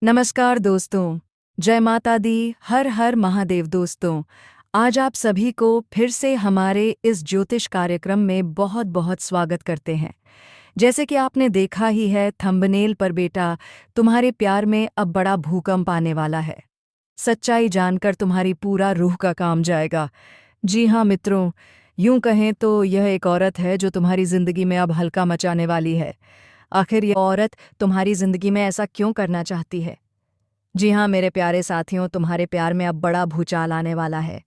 नमस्कार दोस्तों। जय माता दी। हर हर महादेव। दोस्तों, आज आप सभी को फिर से हमारे इस ज्योतिष कार्यक्रम में बहुत बहुत स्वागत करते हैं। जैसे कि आपने देखा ही है थंबनेल पर, बेटा तुम्हारे प्यार में अब बड़ा भूकंप आने वाला है। सच्चाई जानकर तुम्हारी पूरा रूह का काम जाएगा। जी हाँ मित्रों, यूं कहें तो यह एक औरत है जो तुम्हारी जिंदगी में अब हल्का मचाने वाली है। आखिर यह औरत तुम्हारी जिंदगी में ऐसा क्यों करना चाहती है? जी हाँ मेरे प्यारे साथियों, तुम्हारे प्यार में अब बड़ा भूचाल आने वाला है।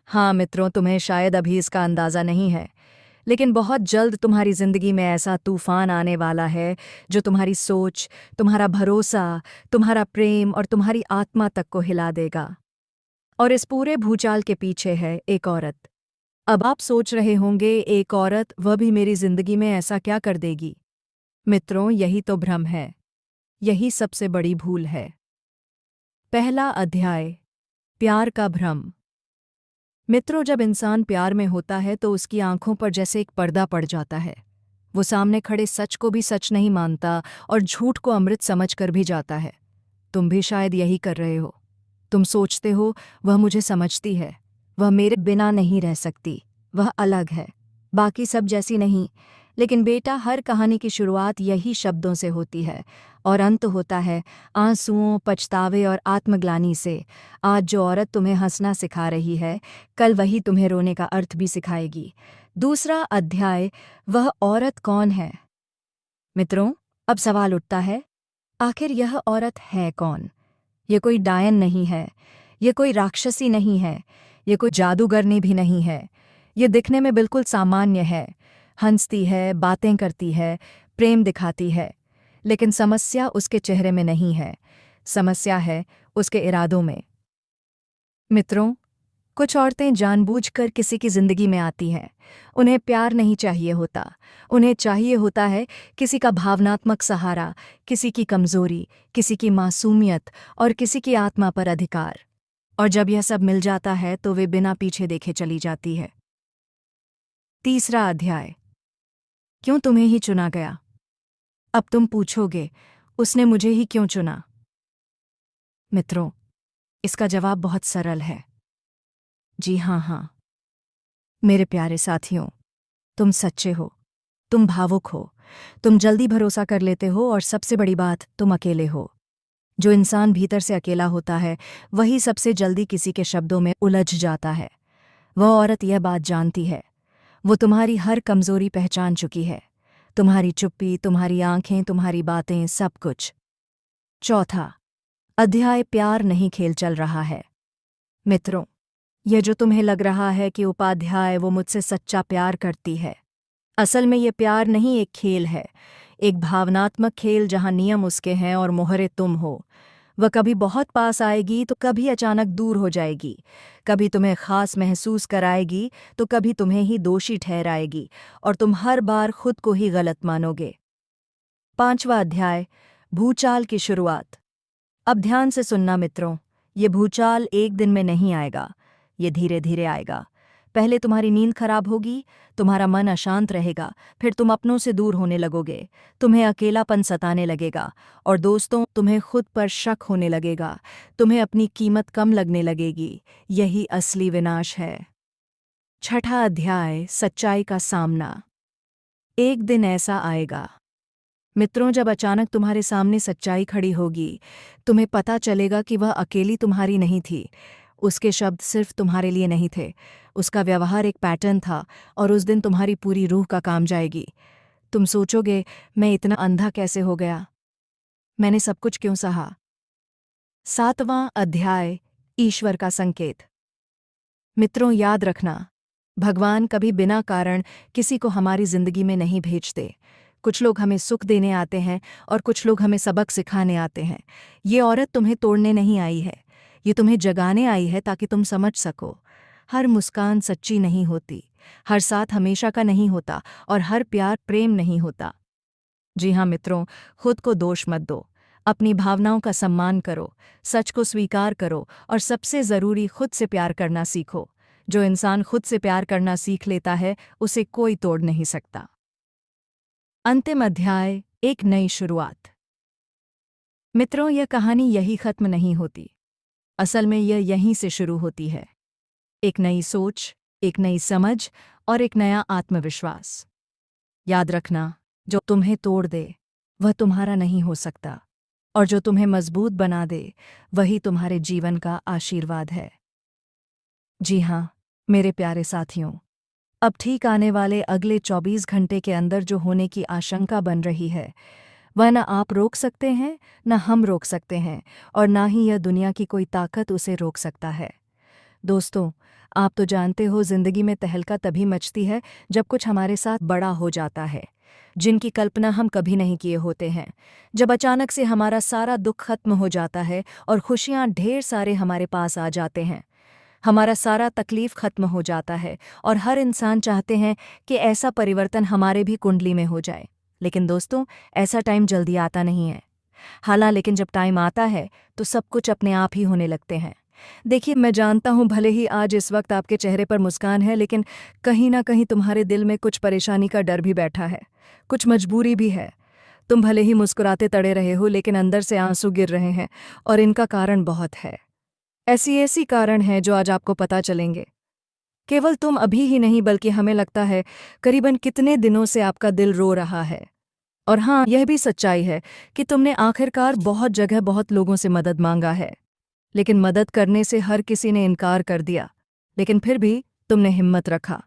हाँ मित्रों, तुम्हें शायद अभी इसका अंदाज़ा नहीं है, लेकिन बहुत जल्द तुम्हारी ज़िंदगी में ऐसा तूफान आने वाला है जो तुम्हारी सोच, तुम्हारा भरोसा, तुम्हारा प्रेम और तुम्हारी आत्मा तक को हिला देगा। और इस पूरे भूचाल के पीछे है एक औरत। अब आप सोच रहे होंगे, एक औरत, वह भी मेरी ज़िंदगी में ऐसा क्या कर देगी? मित्रों, यही तो भ्रम है। यही सबसे बड़ी भूल है। पहला अध्याय, प्यार का भ्रम। मित्रों, जब इंसान प्यार में होता है तो उसकी आंखों पर जैसे एक पर्दा पड़ जाता है। वो सामने खड़े सच को भी सच नहीं मानता और झूठ को अमृत समझकर भी जाता है। तुम भी शायद यही कर रहे हो। तुम सोचते हो, वह मुझे समझती है, वह मेरे बिना नहीं रह सकती, वह अलग है, बाकी सब जैसी नहीं। लेकिन बेटा, हर कहानी की शुरुआत यही शब्दों से होती है और अंत होता है आंसुओं, पछतावे और आत्मग्लानि से। आज जो औरत तुम्हें हंसना सिखा रही है, कल वही तुम्हें रोने का अर्थ भी सिखाएगी। दूसरा अध्याय, वह औरत कौन है? मित्रों, अब सवाल उठता है, आखिर यह औरत है कौन? ये कोई डायन नहीं है, ये कोई राक्षसी नहीं है, ये कोई जादूगरनी भी नहीं है। ये दिखने में बिल्कुल सामान्य है, हंसती है, बातें करती है, प्रेम दिखाती है। लेकिन समस्या उसके चेहरे में नहीं है, समस्या है उसके इरादों में। मित्रों, कुछ औरतें जानबूझकर किसी की जिंदगी में आती हैं। उन्हें प्यार नहीं चाहिए होता, उन्हें चाहिए होता है किसी का भावनात्मक सहारा, किसी की कमजोरी, किसी की मासूमियत और किसी की आत्मा पर अधिकार। और जब यह सब मिल जाता है तो वे बिना पीछे देखे चली जाती है। तीसरा अध्याय, क्यों तुम्हें ही चुना गया? अब तुम पूछोगे, उसने मुझे ही क्यों चुना? मित्रों, इसका जवाब बहुत सरल है। जी हाँ, मेरे प्यारे साथियों, तुम सच्चे हो, तुम भावुक हो, तुम जल्दी भरोसा कर लेते हो और सबसे बड़ी बात, तुम अकेले हो। जो इंसान भीतर से अकेला होता है वही सबसे जल्दी किसी के शब्दों में उलझ जाता है। वह औरत यह बात जानती है, वो तुम्हारी हर कमजोरी पहचान चुकी है, तुम्हारी चुप्पी, तुम्हारी आंखें, तुम्हारी बातें, सब कुछ। चौथा अध्याय, प्यार नहीं खेल चल रहा है। मित्रों, यह जो तुम्हें लग रहा है कि उपाध्याय वो मुझसे सच्चा प्यार करती है, असल में ये प्यार नहीं, एक खेल है, एक भावनात्मक खेल जहां नियम उसके हैं और मोहरे तुम हो। वह कभी बहुत पास आएगी तो कभी अचानक दूर हो जाएगी, कभी तुम्हें खास महसूस कराएगी तो कभी तुम्हें ही दोषी ठहराएगी, और तुम हर बार खुद को ही गलत मानोगे। पांचवा अध्याय, भूचाल की शुरुआत। अब ध्यान से सुनना मित्रों, ये भूचाल एक दिन में नहीं आएगा, ये धीरे धीरे आएगा। पहले तुम्हारी नींद खराब होगी, तुम्हारा मन अशांत रहेगा, फिर तुम अपनों से दूर होने लगोगे, तुम्हें अकेलापन सताने लगेगा, और दोस्तों, तुम्हें खुद पर शक होने लगेगा, तुम्हें अपनी कीमत कम लगने लगेगी। यही असली विनाश है। छठा अध्याय, सच्चाई का सामना। एक दिन ऐसा आएगा मित्रों, जब अचानक तुम्हारे सामने सच्चाई खड़ी होगी, तुम्हें पता चलेगा कि वह अकेली तुम्हारी नहीं थी। उसके शब्द सिर्फ तुम्हारे लिए नहीं थे, उसका व्यवहार एक पैटर्न था, और उस दिन तुम्हारी पूरी रूह का काम जाएगी। तुम सोचोगे, मैं इतना अंधा कैसे हो गया? मैंने सब कुछ क्यों सहा? सातवां अध्याय, ईश्वर का संकेत। मित्रों, याद रखना, भगवान कभी बिना कारण किसी को हमारी जिंदगी में नहीं भेजते। कुछ लोग हमें सुख देने आते हैं और कुछ लोग हमें सबक सिखाने आते हैं। ये औरत तुम्हें तोड़ने नहीं आई है, ये तुम्हें जगाने आई है ताकि तुम समझ सको। हर मुस्कान सच्ची नहीं होती, हर साथ हमेशा का नहीं होता, और हर प्यार प्रेम नहीं होता। जी हाँ मित्रों, खुद को दोष मत दो, अपनी भावनाओं का सम्मान करो, सच को स्वीकार करो, और सबसे ज़रूरी, खुद से प्यार करना सीखो। जो इंसान खुद से प्यार करना सीख लेता है, उसे कोई तोड़ नहीं सकता। अंतिम अध्याय, एक नई शुरुआत। मित्रों, यह कहानी यही खत्म नहीं होती। असल में यह यहीं से शुरू होती है। एक नई सोच, एक नई समझ और एक नया आत्मविश्वास। याद रखना, जो तुम्हें तोड़ दे वह तुम्हारा नहीं हो सकता, और जो तुम्हें मजबूत बना दे वही तुम्हारे जीवन का आशीर्वाद है। जी हाँ, मेरे प्यारे साथियों, अब ठीक आने वाले अगले 24 घंटे के अंदर जो होने की आशंका बन रही है, वह न आप रोक सकते हैं, न हम रोक सकते हैं, और ना ही यह दुनिया की कोई ताकत उसे रोक सकता है। दोस्तों, आप तो जानते हो, जिंदगी में तहलका तभी मचती है जब कुछ हमारे साथ बड़ा हो जाता है, जिनकी कल्पना हम कभी नहीं किए होते हैं। जब अचानक से हमारा सारा दुख खत्म हो जाता है और खुशियां ढेर सारे हमारे पास आ जाते हैं। हमारा सारा तकलीफ खत्म हो जाता है और हर इंसान चाहते हैं कि ऐसा परिवर्तन हमारे भी कुंडली में हो जाए। लेकिन दोस्तों, ऐसा टाइम जल्दी आता नहीं है। लेकिन जब टाइम आता है तो सब कुछ अपने आप ही होने लगते हैं। देखिए, मैं जानता हूँ, भले ही आज इस वक्त आपके चेहरे पर मुस्कान है, लेकिन कहीं ना कहीं तुम्हारे दिल में कुछ परेशानी का डर भी बैठा है, कुछ मजबूरी भी है। तुम भले ही मुस्कुराते तड़े रहे हो, लेकिन अंदर से आंसू गिर रहे हैं, और इनका कारण बहुत है। ऐसी ऐसी कारण है जो आज आपको पता चलेंगे। केवल तुम अभी ही नहीं, बल्कि हमें लगता है करीबन कितने दिनों से आपका दिल रो रहा है। और हाँ, यह भी सच्चाई है कि तुमने आखिरकार बहुत जगह बहुत लोगों से मदद मांगा है, लेकिन मदद करने से हर किसी ने इनकार कर दिया। लेकिन फिर भी तुमने हिम्मत रखा।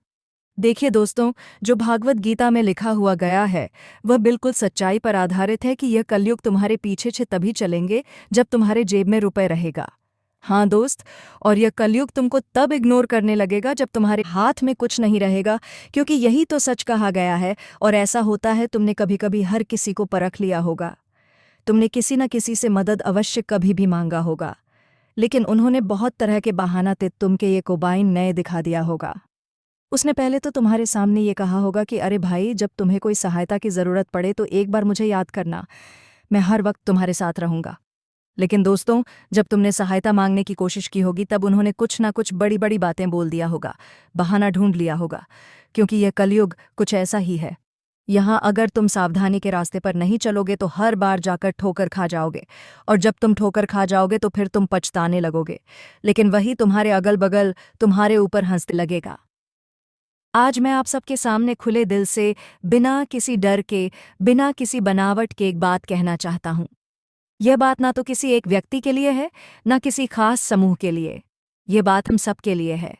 देखिए दोस्तों, जो भागवत गीता में लिखा हुआ गया है वह बिल्कुल सच्चाई पर आधारित है कि यह कलयुग तुम्हारे पीछे से तभी चलेंगे जब तुम्हारे जेब में रुपए रहेगा। हाँ दोस्त, और यह कलयुग तुमको तब इग्नोर करने लगेगा जब तुम्हारे हाथ में कुछ नहीं रहेगा, क्योंकि यही तो सच कहा गया है। और ऐसा होता है, तुमने कभी कभी हर किसी को परख लिया होगा। तुमने किसी न किसी से मदद अवश्य कभी भी मांगा होगा, लेकिन उन्होंने बहुत तरह के बहाना ते तुमके ये कोबाइन नए दिखा दिया होगा। उसने पहले तो तुम्हारे सामने ये कहा होगा कि अरे भाई, जब तुम्हें कोई सहायता की ज़रूरत पड़े तो एक बार मुझे याद करना, मैं हर वक्त तुम्हारे साथ रहूंगा। लेकिन दोस्तों, जब तुमने सहायता मांगने की कोशिश की होगी तब उन्होंने कुछ ना कुछ बड़ी बड़ी बातें बोल दिया होगा, बहाना ढूंढ लिया होगा, क्योंकि यह कलयुग कुछ ऐसा ही है। यहाँ अगर तुम सावधानी के रास्ते पर नहीं चलोगे तो हर बार जाकर ठोकर खा जाओगे, और जब तुम ठोकर खा जाओगे तो फिर तुम पछताने लगोगे, लेकिन वही तुम्हारे अगल बगल तुम्हारे ऊपर हंसने लगेगा। आज मैं आप सबके सामने खुले दिल से, बिना किसी डर के, बिना किसी बनावट के एक बात कहना चाहता हूँ। यह बात ना तो किसी एक व्यक्ति के लिए है, ना किसी खास समूह के लिए। यह बात हम सब के लिए है,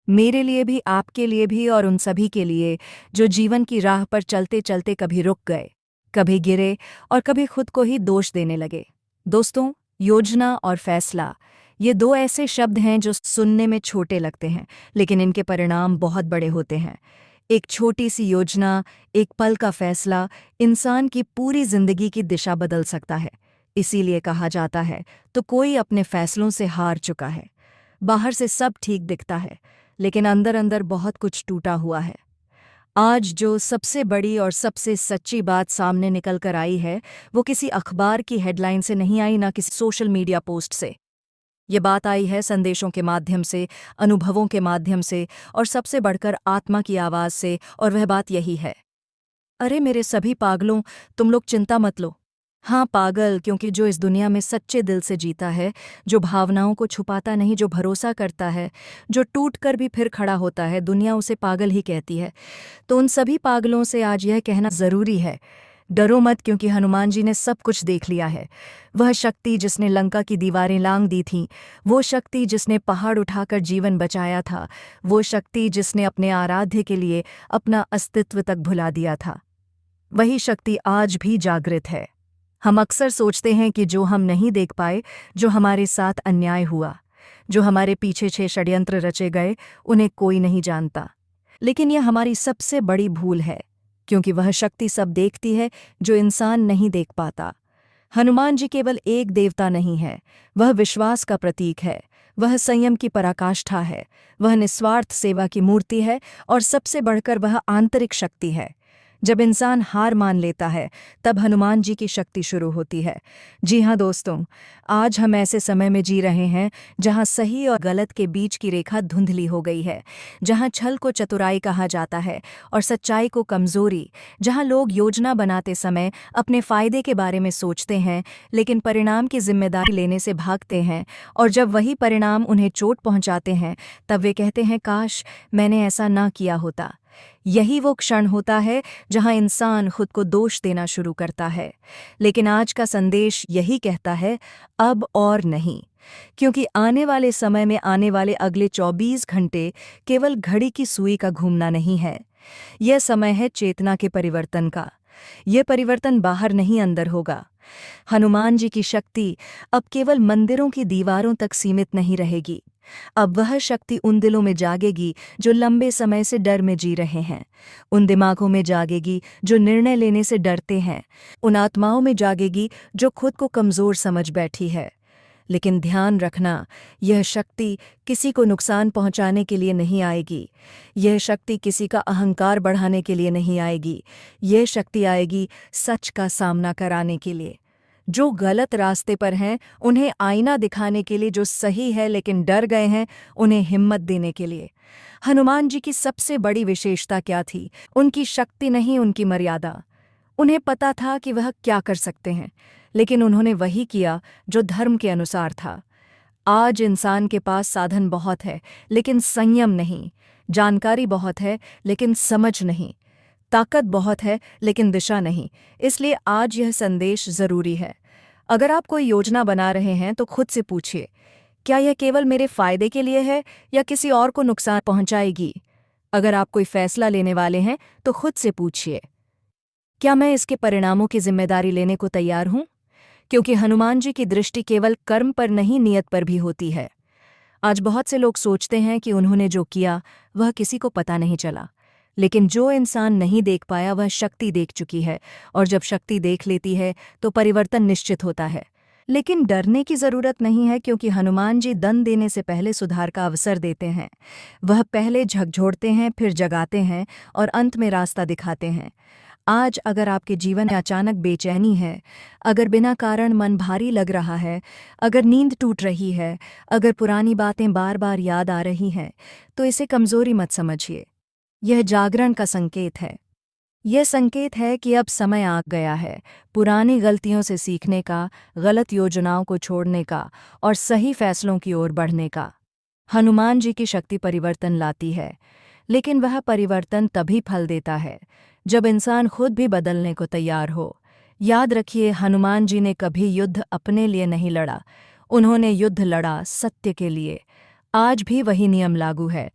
मेरे लिए भी, आपके लिए भी, और उन सभी के लिए जो जीवन की राह पर चलते चलते कभी रुक गए, कभी गिरे, और कभी खुद को ही दोष देने लगे। दोस्तों, योजना और फैसला, ये दो ऐसे शब्द हैं जो सुनने में छोटे लगते हैं, लेकिन इनके परिणाम बहुत बड़े होते हैं। एक छोटी सी योजना, एक पल का फैसला इंसान की पूरी जिंदगी की दिशा बदल सकता है। इसीलिए कहा जाता है, तो कोई अपने फैसलों से हार चुका है। बाहर से सब ठीक दिखता है, लेकिन अंदर अंदर बहुत कुछ टूटा हुआ है। आज जो सबसे बड़ी और सबसे सच्ची बात सामने निकल कर आई है, वो किसी अखबार की हेडलाइन से नहीं आई, ना किसी सोशल मीडिया पोस्ट से। ये बात आई है संदेशों के माध्यम से, अनुभवों के माध्यम से, और सबसे बढ़कर आत्मा की आवाज़ से। और वह बात यही है, अरे मेरे सभी पागलों, तुम लोग चिंता मत लो। हाँ, पागल, क्योंकि जो इस दुनिया में सच्चे दिल से जीता है, जो भावनाओं को छुपाता नहीं, जो भरोसा करता है, जो टूट कर भी फिर खड़ा होता है, दुनिया उसे पागल ही कहती है। तो उन सभी पागलों से आज यह कहना ज़रूरी है, डरो मत, क्योंकि हनुमान जी ने सब कुछ देख लिया है। वह शक्ति जिसने लंका की दीवारें लांग दी थीं, वो शक्ति जिसने पहाड़ उठाकर जीवन बचाया था, वो शक्ति जिसने अपने आराध्य के लिए अपना अस्तित्व तक भुला दिया था, वही शक्ति आज भी जागृत है। हम अक्सर सोचते हैं कि जो हम नहीं देख पाए, जो हमारे साथ अन्याय हुआ, जो हमारे पीछे 6 षड्यंत्र रचे गए, उन्हें कोई नहीं जानता। लेकिन यह हमारी सबसे बड़ी भूल है, क्योंकि वह शक्ति सब देखती है जो इंसान नहीं देख पाता। हनुमान जी केवल एक देवता नहीं है, वह विश्वास का प्रतीक है, वह संयम की पराकाष्ठा है, वह निस्वार्थ सेवा की मूर्ति है, और सबसे बढ़कर वह आंतरिक शक्ति है जब इंसान हार मान लेता है तब हनुमान जी की शक्ति शुरू होती है। जी हाँ दोस्तों, आज हम ऐसे समय में जी रहे हैं जहाँ सही और गलत के बीच की रेखा धुंधली हो गई है, जहाँ छल को चतुराई कहा जाता है और सच्चाई को कमजोरी, जहाँ लोग योजना बनाते समय अपने फायदे के बारे में सोचते हैं लेकिन परिणाम की जिम्मेदारी लेने से भागते हैं, और जब वही परिणाम उन्हें चोट पहुंचाते हैं तब वे कहते हैं काश मैंने ऐसा ना किया होता। यही वो क्षण होता है जहां इंसान खुद को दोष देना शुरू करता है। लेकिन आज का संदेश यही कहता है, अब और नहीं, क्योंकि आने वाले समय में आने वाले अगले 24 घंटे केवल घड़ी की सुई का घूमना नहीं है। यह समय है चेतना के परिवर्तन का। यह परिवर्तन बाहर नहीं अंदर होगा। हनुमान जी की शक्ति अब केवल मंदिरों की दीवारों तक सीमित नहीं रहेगी। अब वह शक्ति उन दिलों में जागेगी जो लंबे समय से डर में जी रहे हैं, उन दिमागों में जागेगी जो निर्णय लेने से डरते हैं, उन आत्माओं में जागेगी जो खुद को कमज़ोर समझ बैठी है। लेकिन ध्यान रखना, यह शक्ति किसी को नुकसान पहुंचाने के लिए नहीं आएगी। यह शक्ति किसी का अहंकार बढ़ाने के लिए नहीं आएगी। यह शक्ति आएगी सच का सामना कराने के लिए। जो गलत रास्ते पर हैं उन्हें आईना दिखाने के लिए, जो सही है लेकिन डर गए हैं उन्हें हिम्मत देने के लिए। हनुमान जी की सबसे बड़ी विशेषता क्या थी? उनकी शक्ति नहीं, उनकी मर्यादा। उन्हें पता था कि वह क्या कर सकते हैं, लेकिन उन्होंने वही किया जो धर्म के अनुसार था। आज इंसान के पास साधन बहुत है लेकिन संयम नहीं, जानकारी बहुत है लेकिन समझ नहीं, ताकत बहुत है लेकिन दिशा नहीं। इसलिए आज यह संदेश जरूरी है। अगर आप कोई योजना बना रहे हैं तो खुद से पूछिए, क्या यह केवल मेरे फायदे के लिए है या किसी और को नुकसान पहुंचाएगी? अगर आप कोई फैसला लेने वाले हैं तो खुद से पूछिए, क्या मैं इसके परिणामों की जिम्मेदारी लेने को तैयार हूं? क्योंकि हनुमान जी की दृष्टि केवल कर्म पर नहीं, नियत पर भी होती है। आज बहुत से लोग सोचते हैं कि उन्होंने जो किया वह किसी को पता नहीं चला, लेकिन जो इंसान नहीं देख पाया वह शक्ति देख चुकी है, और जब शक्ति देख लेती है तो परिवर्तन निश्चित होता है। लेकिन डरने की जरूरत नहीं है, क्योंकि हनुमान जी दंड देने से पहले सुधार का अवसर देते हैं। वह पहले झकझोरते हैं, फिर जगाते हैं और अंत में रास्ता दिखाते हैं। आज अगर आपके जीवन में अचानक बेचैनी है, अगर बिना कारण मन भारी लग रहा है, अगर नींद टूट रही है, अगर पुरानी बातें बार बार याद आ रही हैं, तो इसे कमजोरी मत समझिए। यह जागरण का संकेत है। यह संकेत है कि अब समय आ गया है पुरानी गलतियों से सीखने का, गलत योजनाओं को छोड़ने का और सही फैसलों की ओर बढ़ने का। हनुमान जी की शक्ति परिवर्तन लाती है, लेकिन वह परिवर्तन तभी फल देता है जब इंसान खुद भी बदलने को तैयार हो। याद रखिए, हनुमान जी ने कभी युद्ध अपने लिए नहीं लड़ा, उन्होंने युद्ध लड़ा सत्य के लिए। आज भी वही नियम लागू है।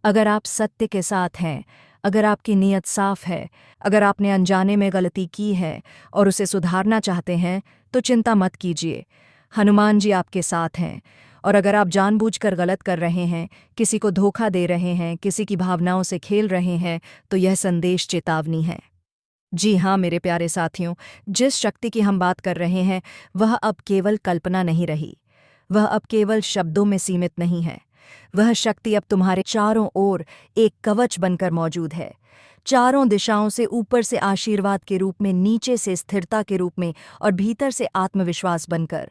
अगर आप सत्य के साथ हैं, अगर आपकी नीयत साफ है, अगर आपने अनजाने में गलती की है और उसे सुधारना चाहते हैं, तो चिंता मत कीजिए, हनुमान जी आपके साथ हैं। और अगर आप जानबूझकर गलत कर रहे हैं, किसी को धोखा दे रहे हैं, किसी की भावनाओं से खेल रहे हैं, तो यह संदेश चेतावनी है। जी हाँ मेरे प्यारे साथियों, जिस शक्ति की हम बात कर रहे हैं वह अब केवल कल्पना नहीं रही, वह अब केवल शब्दों में सीमित नहीं है। वह शक्ति अब तुम्हारे चारों ओर एक कवच बनकर मौजूद है, चारों दिशाओं से, ऊपर से आशीर्वाद के रूप में, नीचे से स्थिरता के रूप में और भीतर से आत्मविश्वास बनकर।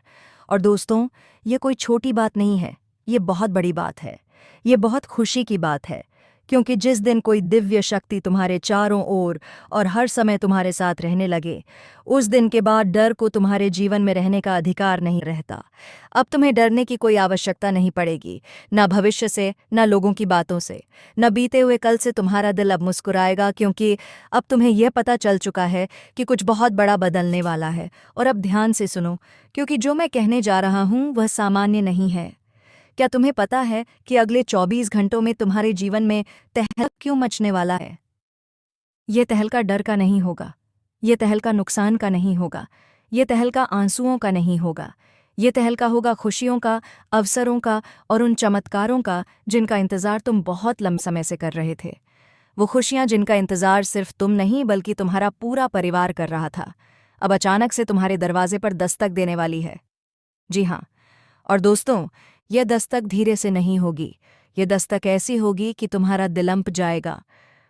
और दोस्तों, ये कोई छोटी बात नहीं है, ये बहुत बड़ी बात है, ये बहुत खुशी की बात है, क्योंकि जिस दिन कोई दिव्य शक्ति तुम्हारे चारों ओर और हर समय तुम्हारे साथ रहने लगे, उस दिन के बाद डर को तुम्हारे जीवन में रहने का अधिकार नहीं रहता। अब तुम्हें डरने की कोई आवश्यकता नहीं पड़ेगी, ना भविष्य से, ना लोगों की बातों से, न बीते हुए कल से। तुम्हारा दिल अब मुस्कुराएगा, क्योंकि अब तुम्हें यह पता चल चुका है कि कुछ बहुत बड़ा बदलने वाला है। और अब ध्यान से सुनो, क्योंकि जो मैं कहने जा रहा हूँ वह सामान्य नहीं है। क्या तुम्हें पता है कि अगले 24 घंटों में तुम्हारे जीवन में तहलका क्यों मचने वाला है? ये तहलका डर का नहीं होगा, ये तहलका नुकसान का नहीं होगा, ये तहलका आंसुओं का नहीं होगा, ये तहलका होगा खुशियों का, अवसरों का और उन चमत्कारों का जिनका इंतजार तुम बहुत लंबे समय से कर रहे थे। वो खुशियां जिनका इंतजार सिर्फ तुम नहीं बल्कि तुम्हारा पूरा परिवार कर रहा था, अब अचानक से तुम्हारे दरवाजे पर दस्तक देने वाली है। जी हाँ, और दोस्तों, यह दस्तक धीरे से नहीं होगी, यह दस्तक ऐसी होगी कि तुम्हारा दिल कंप जाएगा।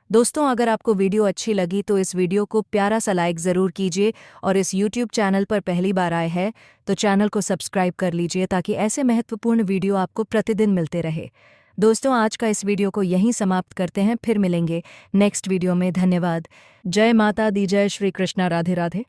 दोस्तों, अगर आपको वीडियो अच्छी लगी तो इस वीडियो को प्यारा सा लाइक ज़रूर कीजिए और इस YouTube चैनल पर पहली बार आए हैं तो चैनल को सब्सक्राइब कर लीजिए ताकि ऐसे महत्वपूर्ण वीडियो आपको प्रतिदिन मिलते रहे। दोस्तों, आज का इस वीडियो को यहीं समाप्त करते हैं, फिर मिलेंगे नेक्स्ट वीडियो में। धन्यवाद। जय माता दी, जय श्री कृष्णा, राधे राधे।